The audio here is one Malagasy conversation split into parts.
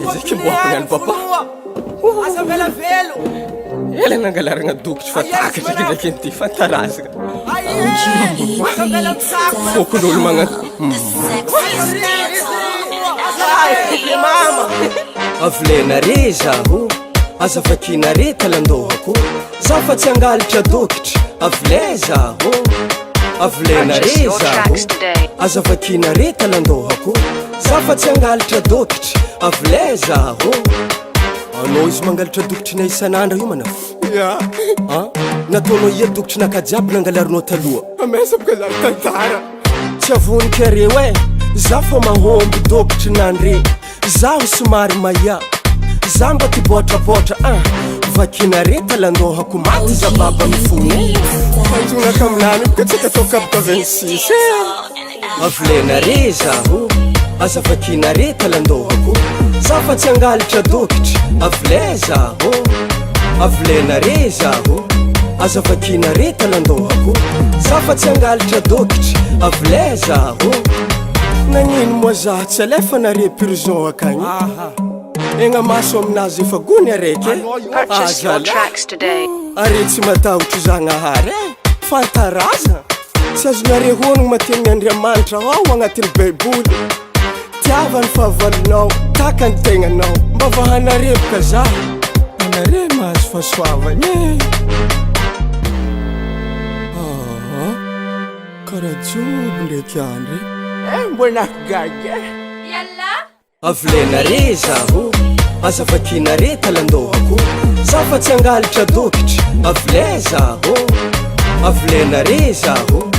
Ezeke boakany papa. Ela nangalaragna dokotry fa takatra ndraiky an'ity fantarazagna. Fokon'olo mama. Avlenare zaho, azavakina talandohako. Zaho fa tsy angalatra dokotry, avle zaho. Avlenare zaho, azavakina talandohako. Zaho fa tsy angalatra dokotry, avle zaho. Anao izy mangalatra dokotry isan'andro io mana. Nataonao ia dokotry nakajiaby nangalarinao taloha. Amesa baka zany tantara. Tsy avonika reo e, zaho fa mahomby dokotry nandre. Zaho somary maia, zaho mba tiboatraboatra. Vakinare talandohako maty zababa mifony. Fanjonaka aminany baka tsy atao kabaka 26. Avlenare zaho, azavakinare talandohako. Zaho fa tsy angalatra dokotry, avle zaho. Avlenare zaho, azavakinare talandohako. Zaho fa tsy angalatra dokotry, avle zaho. Nagnino moa zaho tsy alefa nare prison akagny. Egna maso aminazy efa gony araiky. Are tsy matahotro zagnahary fantaraza. Tsy azonare honogno mateny Andriamanitra ao agnatin'ny baiboly. Tiavany fahavalonao, takany tegnanao. Mba vahanare baka zaho, anare mahazo fahasoavany. Karaha jobo ndraiky andre. Mbona gaga. Yalla. Avlenare zaho, azavakinare talandohako. Zaho fa tsy angalatra dokotry, avle zaho. Avlenare zaho,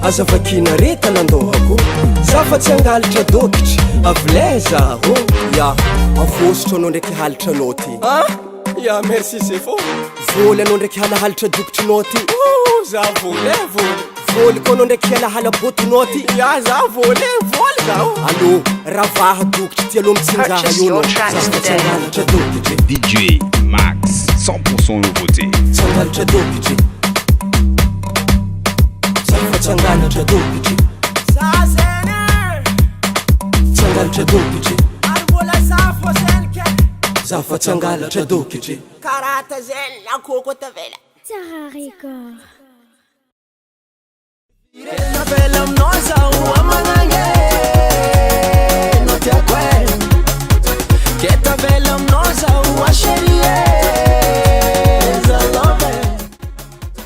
azavakinare talandohako. Zaho fa tsy angalatra dokotry, avle zaho. Ya, avosotro anao ndraiky halitra anao ty. Ya, merci c'est faux. Voly anao ndraiky halahalitra dokotrinao ty. Zaho voly. Voly koa anao ndraiky halahala botinao ty. Ya, zaho voly zaho. Allô, ravaha dokotry ty aloha mitsinjaha io. DJ Max, 100% nouveauté. Tsangalatra dokotry. Tsangalatra dokotry. Tsangalatra dokotry. Zaho fa tsangalatra dokotry. Karata zen akoko tavela. Tsara record.